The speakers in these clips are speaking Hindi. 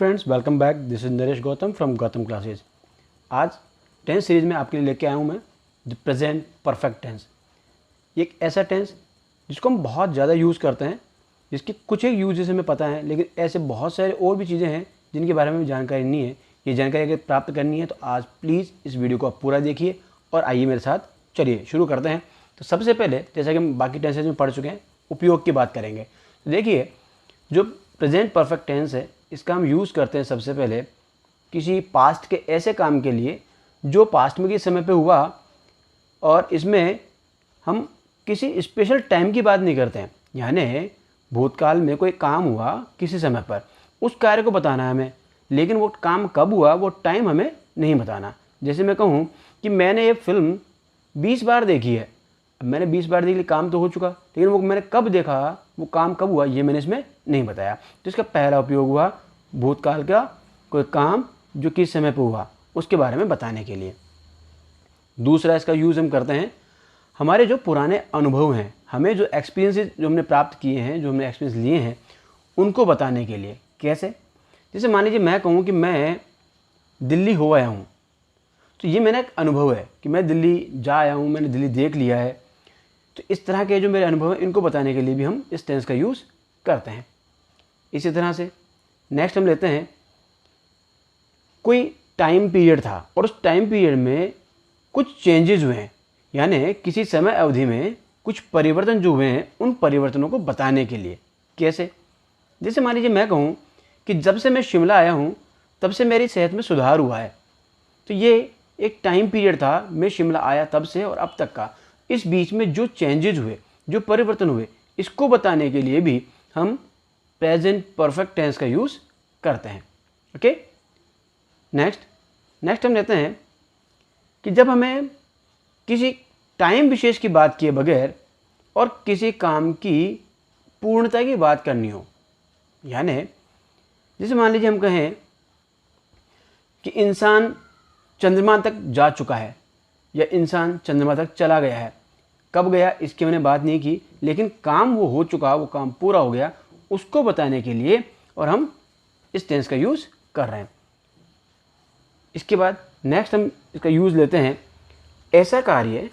Friends, welcome back. This is Naresh Gautam from Gautam classes. आज टेंस सीरीज में आपके लिए लेके आया हूँ मैं द प्रेजेंट परफेक्ट टेंस। एक ऐसा टेंस जिसको हम बहुत ज़्यादा यूज़ करते हैं, जिसकी कुछ एक यूजेस हमें पता है, लेकिन ऐसे बहुत सारे और भी चीज़ें हैं जिनके बारे में जानकारी नहीं है। ये जानकारी अगर प्राप्त करनी है तो आज प्लीज़ इस वीडियो को आप पूरा देखिए और आइए मेरे साथ चलिए शुरू करते हैं। तो सबसे पहले, जैसा कि हम बाकी टेंसेज में पढ़ चुके हैं, उपयोग की बात करेंगे। तो देखिए, जो प्रेजेंट परफेक्ट टेंस है इसका हम यूज़ करते हैं सबसे पहले किसी पास्ट के ऐसे काम के लिए जो पास्ट में किस समय पे हुआ, और इसमें हम किसी स्पेशल टाइम की बात नहीं करते हैं। यानी भूतकाल में कोई काम हुआ किसी समय पर, उस कार्य को बताना है हमें, लेकिन वो काम कब हुआ वो टाइम हमें नहीं बताना। जैसे मैं कहूँ कि मैंने ये फिल्म 20 बार देखी है। अब मैंने 20 बार देखी, काम तो हो चुका, लेकिन वो मैंने कब देखा, वो काम कब हुआ, ये मैंने इसमें नहीं बताया। तो इसका पहला उपयोग हुआ भूतकाल का कोई काम जो किस समय पर हुआ उसके बारे में बताने के लिए। दूसरा इसका यूज़ हम करते हैं हमारे जो पुराने अनुभव हैं, हमें जो एक्सपीरियंसेस जो हमने प्राप्त किए हैं, जो हमने एक्सपीरियंस लिए हैं, उनको बताने के लिए। कैसे? जैसे मान लीजिए मैं कहूँ कि मैं दिल्ली हो आया हूँ, तो ये मेरा एक अनुभव है कि मैं दिल्ली जा आया हूँ, मैंने दिल्ली देख लिया है। तो इस तरह के जो मेरे अनुभव हैं, इनको बताने के लिए भी हम इस टेंस का यूज़ करते हैं। इसी तरह से नेक्स्ट हम लेते हैं, कोई टाइम पीरियड था और उस टाइम पीरियड में कुछ चेंजेस हुए हैं, यानी किसी समय अवधि में कुछ परिवर्तन जो हुए हैं, उन परिवर्तनों को बताने के लिए। कैसे? जैसे मान लीजिए मैं कहूँ कि जब से मैं शिमला आया हूँ तब से मेरी सेहत में सुधार हुआ है। तो ये एक टाइम पीरियड था, मैं शिमला आया तब से और अब तक का। इस बीच में जो चेंजेज हुए, जो परिवर्तन हुए, इसको बताने के लिए भी हम प्रेजेंट परफेक्ट टेंस का यूज़ करते हैं। ओके, नेक्स्ट हम लेते हैं कि जब हमें किसी टाइम विशेष की बात किए बगैर और किसी काम की पूर्णता की बात करनी हो। यानी जैसे मान लीजिए हम कहें कि इंसान चंद्रमा तक जा चुका है या इंसान चंद्रमा तक चला गया है। कब गया इसकी मैंने बात नहीं की, लेकिन काम वो हो चुका, वो काम पूरा हो गया, उसको बताने के लिए और हम इस टेंस का यूज़ कर रहे हैं। इसके बाद नेक्स्ट हम इसका यूज़ लेते हैं, ऐसा कार्य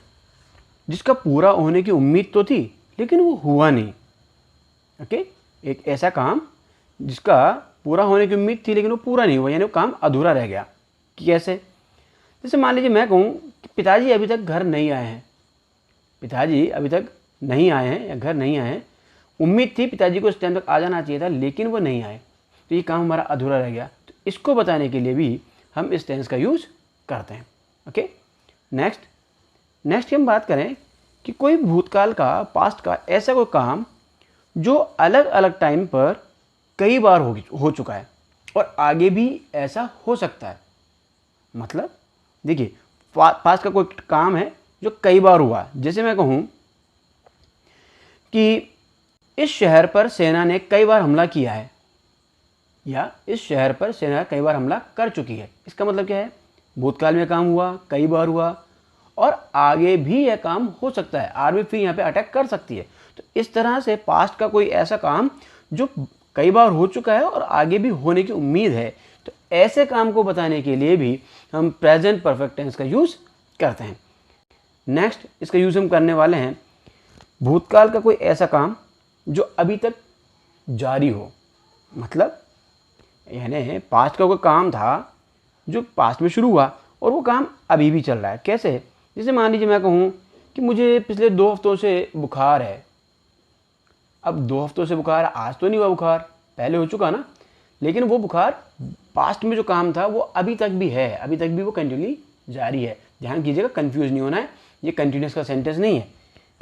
जिसका पूरा होने की उम्मीद तो थी लेकिन वो हुआ नहीं। ओके, एक ऐसा काम जिसका पूरा होने की उम्मीद थी लेकिन वो पूरा नहीं हुआ, यानी वो काम अधूरा रह गया। कैसे? जैसे मान लीजिए मैं कहूँ कि पिताजी अभी तक घर नहीं आए हैं। पिताजी अभी तक नहीं आए हैं या घर नहीं आए हैं। उम्मीद थी पिताजी को इस टाइम तक आ जाना चाहिए था, लेकिन वो नहीं आए, तो ये काम हमारा अधूरा रह गया। तो इसको बताने के लिए भी हम इस टेंस का यूज़ करते हैं। ओके, नेक्स्ट हम बात करें कि कोई भूतकाल का, पास्ट का ऐसा कोई काम जो अलग अलग टाइम पर कई बार हो चुका है और आगे भी ऐसा हो सकता है। मतलब देखिए, पास्ट का कोई काम है जो कई बार हुआ। जैसे मैं कहूँ कि इस शहर पर सेना ने कई बार हमला किया है, या इस शहर पर सेना कई बार हमला कर चुकी है। इसका मतलब क्या है? भूतकाल में काम हुआ, कई बार हुआ, और आगे भी यह काम हो सकता है, आर्मी फिर यहाँ पे अटैक कर सकती है। तो इस तरह से पास्ट का कोई ऐसा काम जो कई बार हो चुका है और आगे भी होने की उम्मीद है, तो ऐसे काम को बताने के लिए भी हम प्रेजेंट परफेक्ट टेंस का यूज़ करते हैं। नेक्स्ट इसका यूज़ हम करने वाले हैं, भूतकाल का कोई ऐसा काम जो अभी तक जारी हो। मतलब यानी पास्ट का कोई काम था जो पास्ट में शुरू हुआ और वो काम अभी भी चल रहा है। कैसे? जैसे मान लीजिए मैं कहूँ कि मुझे पिछले 2 हफ्तों से बुखार है। अब 2 हफ्तों से बुखार, आज तो नहीं हुआ बुखार, पहले हो चुका ना, लेकिन वो बुखार पास्ट में जो काम था वो अभी तक भी है, अभी तक भी वो कंटिन्यूली जारी है। ध्यान कीजिएगा, कंफ्यूज नहीं होना है, ये कंटिन्यूस का सेंटेंस नहीं है।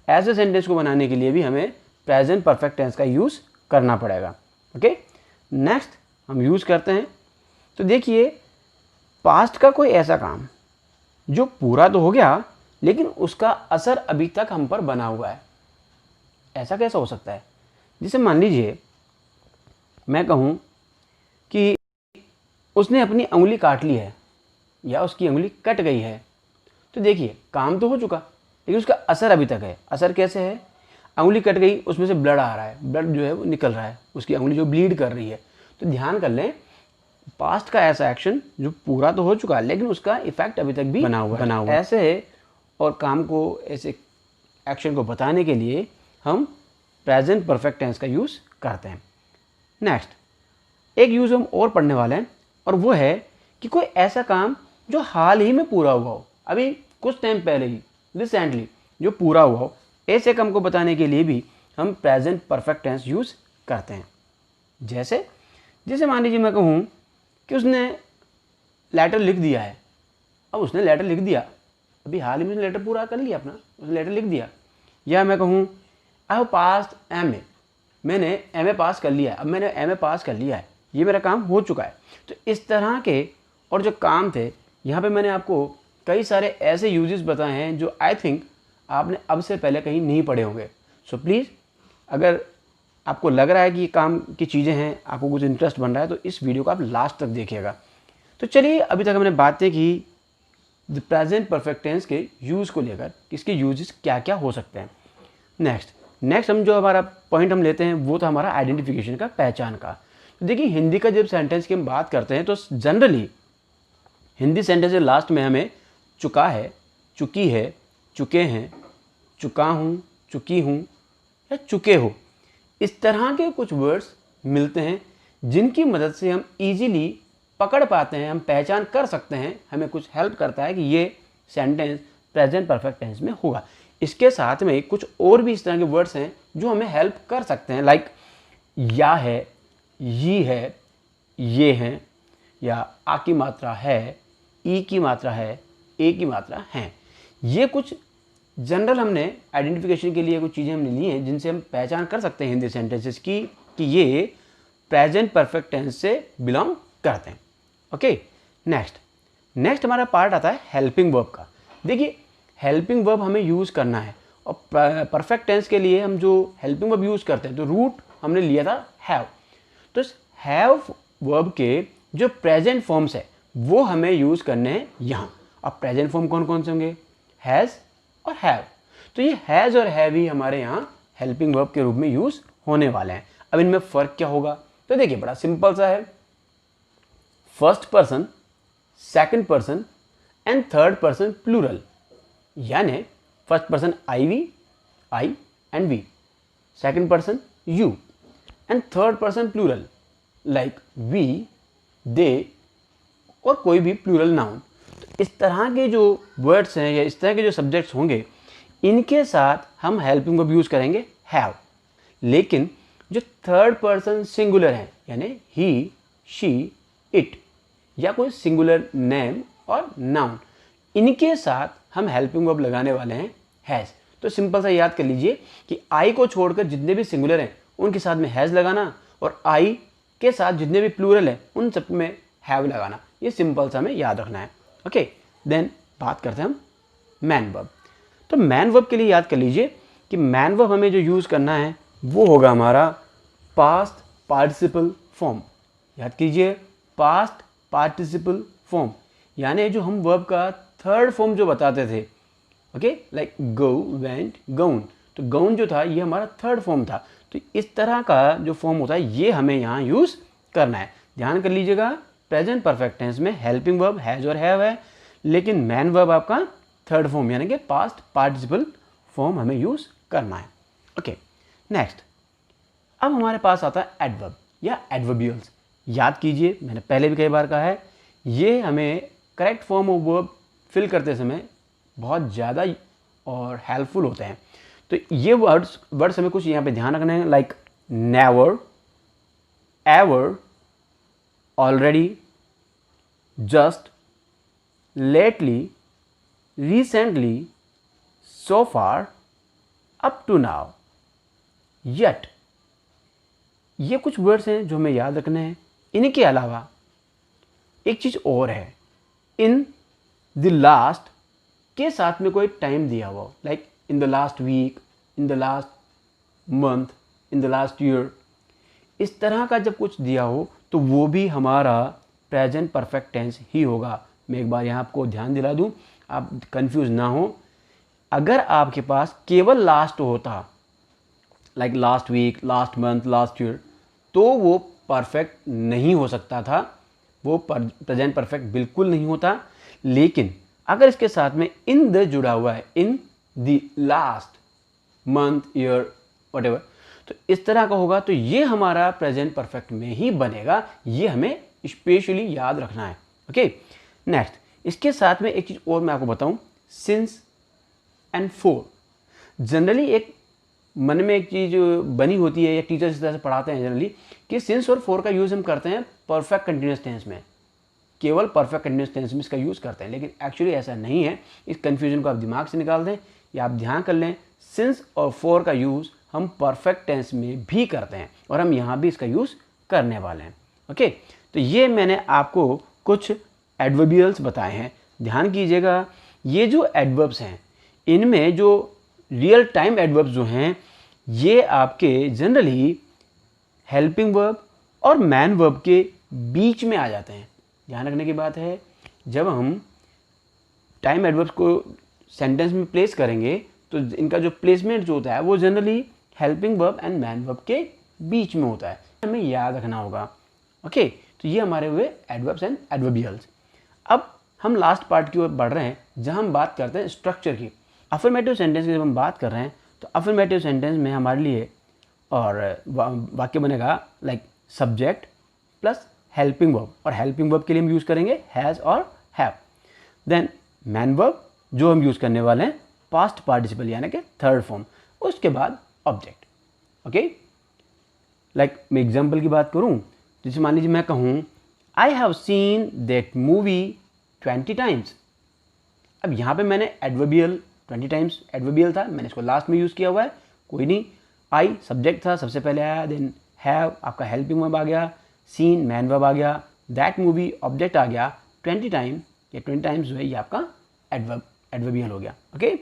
ऐसे सेंटेंस को बनाने के लिए भी हमें प्रेजेंट परफेक्ट टेंस का यूज़ करना पड़ेगा। ओके, नेक्स्ट हम यूज़ करते हैं, तो देखिए, पास्ट का कोई ऐसा काम जो पूरा तो हो गया लेकिन उसका असर अभी तक हम पर बना हुआ है। ऐसा कैसा हो सकता है? जैसे मान लीजिए मैं कहूँ कि उसने अपनी उंगली काट ली है या उसकी उंगली कट गई है। तो देखिए, काम तो हो चुका लेकिन उसका असर अभी तक है। असर कैसे है? उंगली कट गई, उसमें से ब्लड आ रहा है, ब्लड जो है वो निकल रहा है, उसकी उंगली जो ब्लीड कर रही है। तो ध्यान कर लें, पास्ट का ऐसा एक्शन जो पूरा तो हो चुका है लेकिन उसका इफेक्ट अभी तक भी बना हुआ है। ऐसे है और काम को, ऐसे एक्शन को बताने के लिए हम प्रेजेंट परफेक्ट टेंस का यूज़ करते हैं। नेक्स्ट एक यूज़ हम और पढ़ने वाले हैं और वो है कि कोई ऐसा काम जो हाल ही में पूरा हुआ हो, अभी कुछ टाइम पहले ही, रिसेंटली जो पूरा हुआ हो, ऐसे काम को बताने के लिए भी हम प्रेजेंट परफेक्ट टेंस यूज़ करते हैं। जैसे मान लीजिए मैं कहूँ कि उसने लेटर लिख दिया है। अब उसने लेटर लिख दिया, अभी हाल ही में लेटर पूरा कर लिया अपना, उसने लेटर लिख दिया। या मैं कहूँ आई हैव पास्ड एमए, मैंने एमए पास कर लिया है, अब मैंने एमए पास कर लिया है, ये मेरा काम हो चुका है। तो इस तरह के और जो काम थे, यहाँ पे मैंने आपको कई सारे ऐसे यूजेस बताए हैं जो आई थिंक आपने अब से पहले कहीं नहीं पढ़े होंगे। सो प्लीज़ अगर आपको लग रहा है कि ये काम की चीज़ें हैं, आपको कुछ इंटरेस्ट बन रहा है, तो इस वीडियो को आप लास्ट तक देखिएगा। तो चलिए अभी तक हमने बातें की द प्रेजेंट परफेक्ट टेंस के यूज़ को लेकर, इसके यूजेस क्या क्या हो सकते हैं। नेक्स्ट हम जो हमारा पॉइंट हम लेते हैं वो था हमारा आइडेंटिफिकेशन का, पहचान का। तो देखिए हिंदी का जब सेंटेंस की हम बात करते हैं तो जनरली हिंदी सेंटेंस के लास्ट में हमें चुका है, चुकी है, चुके हैं, चुका हूँ, चुकी हूँ या चुके हो, इस तरह के कुछ वर्ड्स मिलते हैं जिनकी मदद से हम इजीली पकड़ पाते हैं, हम पहचान कर सकते हैं, हमें कुछ हेल्प करता है कि ये सेंटेंस प्रेजेंट परफेक्ट टेंस में होगा। इसके साथ में कुछ और भी इस तरह के वर्ड्स हैं जो हमें हेल्प कर सकते हैं, लाइक या है, ये है, ये हैं, या आ की मात्रा है, ई की मात्रा है, ए की मात्रा है। ये कुछ जनरल हमने आइडेंटिफिकेशन के लिए कुछ चीज़ें हमने ली हैं जिनसे हम पहचान कर सकते हैं हिंदी सेंटेंसेस की कि ये प्रेजेंट परफेक्ट टेंस से बिलोंग करते हैं। ओके, नेक्स्ट हमारा पार्ट आता है हेल्पिंग वर्ब का। देखिए हेल्पिंग वर्ब हमें यूज़ करना है और परफेक्ट टेंस के लिए हम जो हेल्पिंग वर्ब यूज़ करते हैं तो रूट हमने लिया था हैव। तो इस हैव वर्ब के जो प्रेजेंट फॉर्म्स है वो हमें यूज़ करने हैं यहाँ। अब प्रेजेंट फॉर्म कौन कौन से होंगे? हैज़ और हैव। तो ये हैज़ और हैव ही हमारे यहाँ हेल्पिंग वर्ब के रूप में यूज़ होने वाले हैं। अब इनमें फ़र्क क्या होगा? तो देखिए बड़ा सिंपल सा है, first person, second person and third person plural, यानी first person I and we, second person you and third person plural like we, they और कोई भी प्लूरल नाउन। तो इस तरह के जो वर्ड्स हैं या इस तरह के जो सब्जेक्ट्स होंगे इनके साथ हम हेल्पिंग वर्ब यूज़ करेंगे हैव। लेकिन जो थर्ड पर्सन सिंगुलर है यानी ही, शी, इट या कोई सिंगुलर नेम और नाउन, इनके साथ हम हेल्पिंग वर्ब लगाने वाले हैं हैज़। तो सिंपल सा याद कर लीजिए कि आई को छोड़कर जितने भी सिंगुलर हैं उनके साथ में हैज़ लगाना और आई के साथ जितने भी प्लूरल हैं उन सब में हैव लगाना। ये सिंपल सा हमें याद रखना है। ओके, देन बात करते हैं हम मैन वर्ब। तो मैन वर्ब के लिए याद कर लीजिए कि मैन वर्ब हमें जो यूज़ करना है वो होगा हमारा पास्ट पार्टिसिपल फॉर्म। याद कीजिए पास्ट पार्टिसिपल फॉर्म, यानी जो हम वर्ब का थर्ड फॉर्म जो बताते थे, ओके, लाइक गो, वेंट, गौन। तो गौन जो था ये हमारा थर्ड फॉर्म था। तो इस तरह का जो फॉर्म होता है ये हमें यहाँ यूज़ करना है। ध्यान कर लीजिएगा प्रेजेंट परफेक्ट टेंस में हेल्पिंग वर्ब हैज़ और हैव है, लेकिन मैन वर्ब आपका थर्ड फॉर्म यानी कि पास्ट पार्टिसिपल फॉर्म हमें यूज़ करना है। ओके, नेक्स्ट अब हमारे पास आता है एडवर्ब या एडवर्बियल्स। याद कीजिए मैंने पहले भी कई बार कहा है, ये हमें correct form of verb fill करते समय बहुत ज़्यादा और हेल्पफुल होते हैं। तो ये वर्ड्स हमें कुछ यहाँ पे ध्यान रखना है, like never, ever, already, just, lately, recently, so far, up to now, yet. ये कुछ वर्ड्स हैं जो हमें याद रखने हैं। इनके अलावा एक चीज़ और है, इन द लास्ट के साथ में कोई टाइम दिया हुआ, like in the last week, in the last month, in the last year, इस तरह का जब कुछ दिया हो तो वो भी हमारा प्रेजेंट परफेक्ट टेंस ही होगा। मैं एक बार यहाँ आपको ध्यान दिला दूँ, आप कंफ्यूज ना हो। अगर आपके पास केवल लास्ट होता, like last week, last month, last year, तो वो परफेक्ट नहीं हो सकता था। वो प्रेजेंट परफेक्ट बिल्कुल नहीं होता। लेकिन अगर इसके साथ में इन द जुड़ा हुआ है, इन the last month, year, whatever, तो इस तरह का होगा तो ये हमारा प्रेजेंट परफेक्ट में ही बनेगा। ये हमें स्पेशली याद रखना है। ओके, नेक्स्ट, इसके साथ में एक चीज़ और मैं आपको बताऊं, सिंस एंड फोर। जनरली एक मन में एक चीज़ बनी होती है, या टीचर इस तरह से पढ़ाते हैं जनरली, कि सिंस और फोर का यूज़ हम करते हैं परफेक्ट कंटिन्यूस टेंस में, केवल परफेक्ट कंटिन्यूस टेंस में इसका यूज़ करते हैं। लेकिन एक्चुअली ऐसा नहीं है। इस कन्फ्यूजन को आप दिमाग से निकाल दें, या आप ध्यान कर लें, सिंस और फोर का यूज़ हम परफेक्ट टेंस में भी करते हैं, और हम यहाँ भी इसका यूज़ करने वाले हैं। ओके, तो ये मैंने आपको कुछ एडवर्बियल्स बताए हैं। ध्यान कीजिएगा, ये जो एडवर्ब्स हैं, इनमें जो रियल टाइम एडवर्ब्स जो हैं, ये आपके जनरली हेल्पिंग वर्ब और मैन वर्ब के बीच में आ जाते हैं। ध्यान रखने की बात है, जब हम टाइम एडवर्ब्स को सेंटेंस में प्लेस करेंगे तो इनका जो प्लेसमेंट जो होता है वो generally helping verb and man verb के बीच में होता है। हमें याद रखना होगा। ओके, तो ये हमारे हुए एडवर्ब्स एंड एडवर्बियल्स। अब हम लास्ट पार्ट की ओर बढ़ रहे हैं, जहां हम बात करते हैं स्ट्रक्चर की। अफर्मेटिव सेंटेंस की जब हम बात कर रहे हैं तो अफर्मेटिव सेंटेंस में हमारे लिए और वाक्य बनेगा like subject plus helping verb, और हेल्पिंग वर्ब के लिए हम यूज़ करेंगे हैज़ और हैव। देन मैन वर्ब जो हम यूज़ करने वाले हैं पास्ट पार्टिसिपल यानी कि थर्ड फॉर्म, उसके बाद ऑब्जेक्ट। ओके, लाइक मैं एग्जाम्पल की बात करूँ, जैसे मान लीजिए मैं कहूँ I have seen that movie 20 times. अब यहाँ पे मैंने एडवर्बियल 20 टाइम्स एडवर्बियल था, मैंने इसको लास्ट में यूज़ किया हुआ है, कोई नहीं। आई सब्जेक्ट था, सबसे पहले आया, देन हैव आपका हेल्पिंग वर्ब आ गया, सीन मैन वर्ब आ गया, दैट मूवी ऑब्जेक्ट आ गया, 20 टाइम या 20 टाइम्स जो है ये आपका एडवर्बियल हो गया। ओके,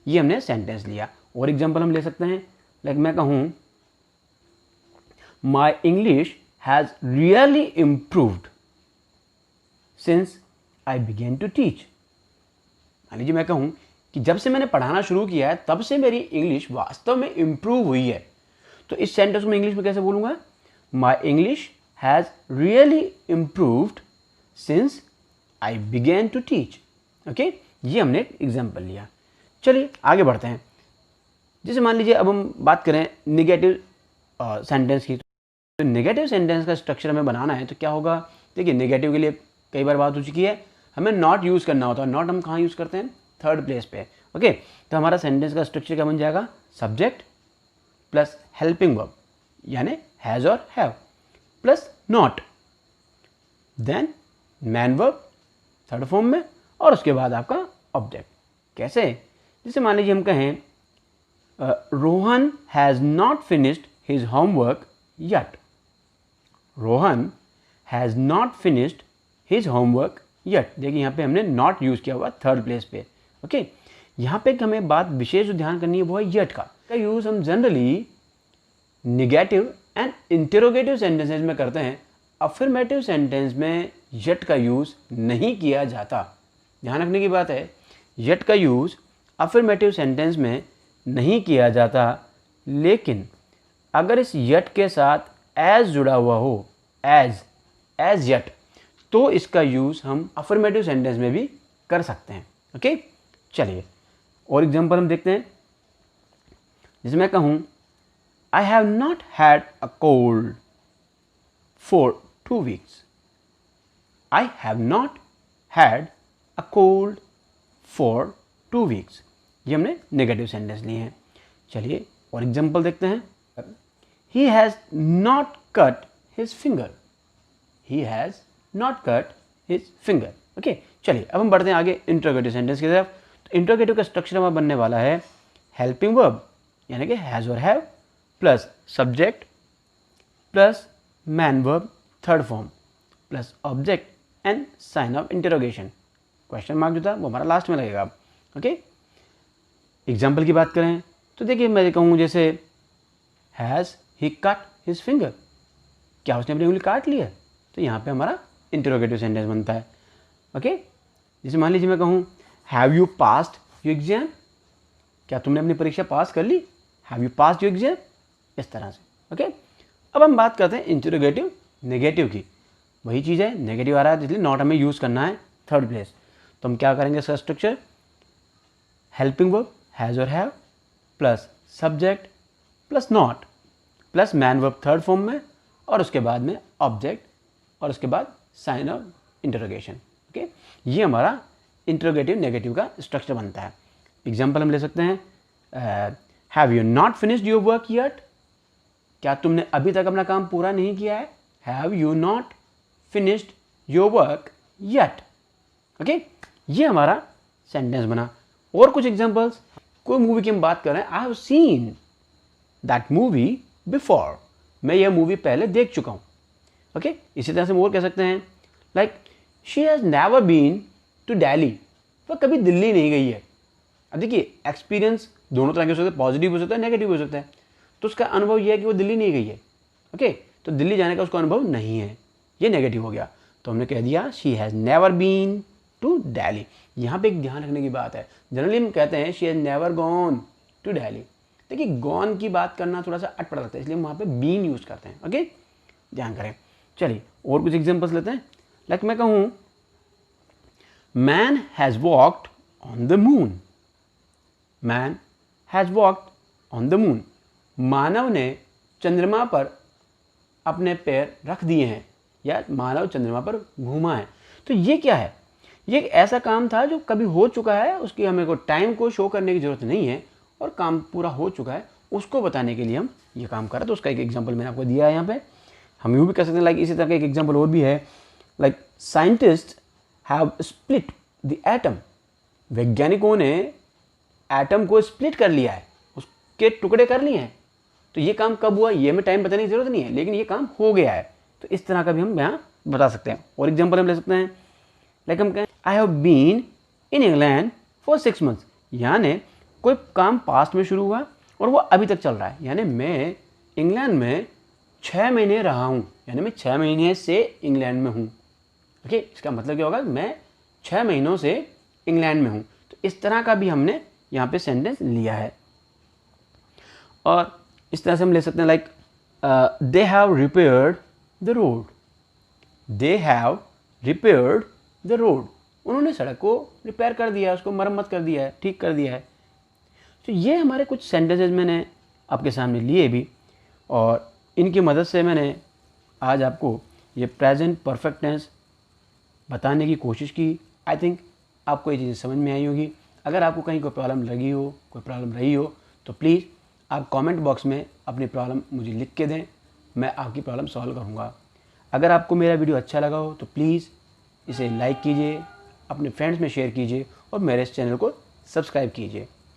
ये हमने सेंटेंस लिया। और एग्जांपल हम ले सकते हैं, लाइक मैं कहूँ my English has really improved since I begin to teach. मान लीजिए मैं कहूँ कि जब से मैंने पढ़ाना शुरू किया है तब से मेरी इंग्लिश वास्तव में इम्प्रूव हुई है। तो इस सेंटेंस को मैं इंग्लिश में कैसे बोलूँगा? My English has really improved since I begin to teach. Okay, ये हमने एक एग्जाम्पल लिया। चलिए आगे बढ़ते हैं। जैसे मान लीजिए अब हम बात करें नेगेटिव सेंटेंस की, तो नेगेटिव सेंटेंस का स्ट्रक्चर हमें बनाना है तो क्या होगा? देखिए, नेगेटिव के लिए कई बार बात हो चुकी है, हमें नॉट यूज़ करना होता है। नॉट हम कहाँ यूज़ करते हैं? थर्ड प्लेस पे। ओके, तो हमारा सेंटेंस का स्ट्रक्चर क्या बन जाएगा? सब्जेक्ट प्लस हेल्पिंग वर्ब यानी हैज़ और have plus not, then main verb third form में, और उसके बाद आपका ऑब्जेक्ट। कैसे? जैसे मान लीजिए हम कहें Rohan has not finished his homework yet. Rohan has not finished his homework yet. देखिए यहाँ पे हमने नॉट यूज़ किया हुआ थर्ड प्लेस पे। ओके, यहाँ पे हमें बात विशेष जो ध्यान करनी है वो है यट का यूज़ हम generally negative and interrogative sentences में करते हैं। अफर्मेटिव सेंटेंस में यट का यूज़ नहीं किया जाता। ध्यान रखने की बात है, यट का यूज़ अफर्मेटिव सेंटेंस में नहीं किया जाता, लेकिन अगर इस यट के साथ एज जुड़ा हुआ हो, एज यट, तो इसका यूज़ हम अफर्मेटिव सेंटेंस में भी कर सकते हैं। ओके, चलिए और एग्जांपल हम देखते हैं। जैसे मैं कहूँ I have not had a cold for 2 weeks। I have not had a cold for 2 weeks। ये हमने नेगेटिव सेंटेंस लिए हैं। चलिए और एग्जांपल देखते हैं। He has not cut his finger. He has not cut his finger. Okay, चलिए अब हम बढ़ते हैं आगे इंटरोगेटिव सेंटेंस की तरफ। तो इंटरोगेटिव का स्ट्रक्चर हमारा बनने वाला है हेल्पिंग वर्ब यानी कि हैज़ और have plus subject plus main verb third form plus object and sign of interrogation. Question mark जो था वो हमारा लास्ट में लगेगा। ओके, एग्जाम्पल की बात करें तो देखिए मैं कहूँ जैसे has he cut his finger. क्या उसने अपनी उंगली काट ली है? तो यहाँ पे हमारा इंटरोगेटिव सेंटेंस बनता है। ओके, जैसे मान लीजिए मैं कहूँ have you passed your exam. क्या तुमने अपनी परीक्षा पास कर ली? Have you passed your exam, इस तरह से। ओके, अब हम बात करते हैं इंटरोगेटिव नेगेटिव की। वही चीज़ है, नेगेटिव आ रहा है, इसलिए नॉट हमें यूज़ करना है थर्ड प्लेस। तो हम क्या करेंगे इसका स्ट्रक्चर, हेल्पिंग वर्ब हैज़ और have plus subject plus not plus main verb third form में, और उसके बाद में ऑब्जेक्ट, और उसके बाद साइन ऑफ इंटरोगेशन। ओके, ये हमारा इंटरोगेटिव नेगेटिव का स्ट्रक्चर बनता है। एग्जाम्पल हम ले सकते हैं, have you not finished your work yet, क्या तुमने अभी तक अपना काम पूरा नहीं किया है, have you not finished your work yet. Okay, ये हमारा सेंटेंस बना। और कुछ एग्जांपल्स, कोई मूवी की हम बात कर रहे हैं, I have seen that movie before, मैं यह मूवी पहले देख चुका हूँ। ओके, इसी तरह से हम और कह सकते हैं, like she has never been to Delhi, वह कभी दिल्ली नहीं गई है। अब देखिए, एक्सपीरियंस दोनों तरह के हो सकते हैं, पॉजिटिव हो सकता है, नेगेटिव हो सकता है। तो उसका अनुभव यह है कि वो दिल्ली नहीं गई है। ओके, तो दिल्ली जाने का उसका अनुभव नहीं है, ये नेगेटिव हो गया। तो हमने कह दिया she has never been to Delhi. यहाँ पे एक ध्यान रखने की बात है, जनरली हम कहते हैं she has never gone to Delhi. देखिए, गॉन की बात करना थोड़ा सा अटपटा लगता है, इसलिए हम वहाँ पे बीन यूज़ करते हैं। ओके, ध्यान करें। चलिए और कुछ एग्जांपल्स लेते हैं। लाइक मैं कहूँ, man has walked on the moon, man has walked on the moon, मानव ने चंद्रमा पर अपने पैर रख दिए हैं, या मानव चंद्रमा पर घूमा है। तो ये क्या है, ये एक ऐसा काम था जो कभी हो चुका है, उसकी हमें को टाइम को शो करने की ज़रूरत नहीं है, और काम पूरा हो चुका है उसको बताने के लिए हम ये काम कर रहे हैं। तो उसका एक एग्जांपल मैंने आपको दिया है यहाँ पे। हम यूँ भी कर सकते हैं, लाइक इसी तरह का एक एग्जांपल और भी है, like scientist have split the atom, वैज्ञानिकों ने एटम को स्प्लिट कर लिया है, उसके टुकड़े कर लिए हैं। तो ये काम कब हुआ, ये हमें टाइम बताने की जरूरत नहीं है, लेकिन ये काम हो गया है। तो इस तरह का भी हम यहाँ बता सकते हैं। और एग्जांपल हम ले सकते हैं, लाइक हम कहें, I have been in England for 6 months, यानी कोई काम पास्ट में शुरू हुआ और वो अभी तक चल रहा है, यानी मैं इंग्लैंड में 6 महीने रहा हूँ, यानी मैं 6 महीने से इंग्लैंड में हूँ। ओके, इसका मतलब क्या होगा, मैं 6 महीनों से इंग्लैंड में हूँ। तो इस तरह का भी हमने यहाँ पे सेंटेंस लिया है। और इस तरह से हम ले सकते हैं, like they have repaired the road, they have repaired the road, उन्होंने सड़क को रिपेयर कर दिया है, उसको मरम्मत कर दिया है, ठीक कर दिया है। तो ये हमारे कुछ सेंटेंसेस मैंने आपके सामने लिए भी, और इनकी मदद से मैंने आज आपको ये प्रेजेंट परफेक्ट टेंस बताने की कोशिश की। आई थिंक आपको ये चीज़ें समझ में आई होगी। अगर आपको कहीं कोई प्रॉब्लम लगी हो, कोई प्रॉब्लम रही हो, तो प्लीज़ आप कमेंट बॉक्स में अपनी प्रॉब्लम मुझे लिख के दें, मैं आपकी प्रॉब्लम सॉल्व करूँगा। अगर आपको मेरा वीडियो अच्छा लगा हो तो प्लीज़ इसे लाइक कीजिए, अपने फ्रेंड्स में शेयर कीजिए, और मेरे इस चैनल को सब्सक्राइब कीजिए।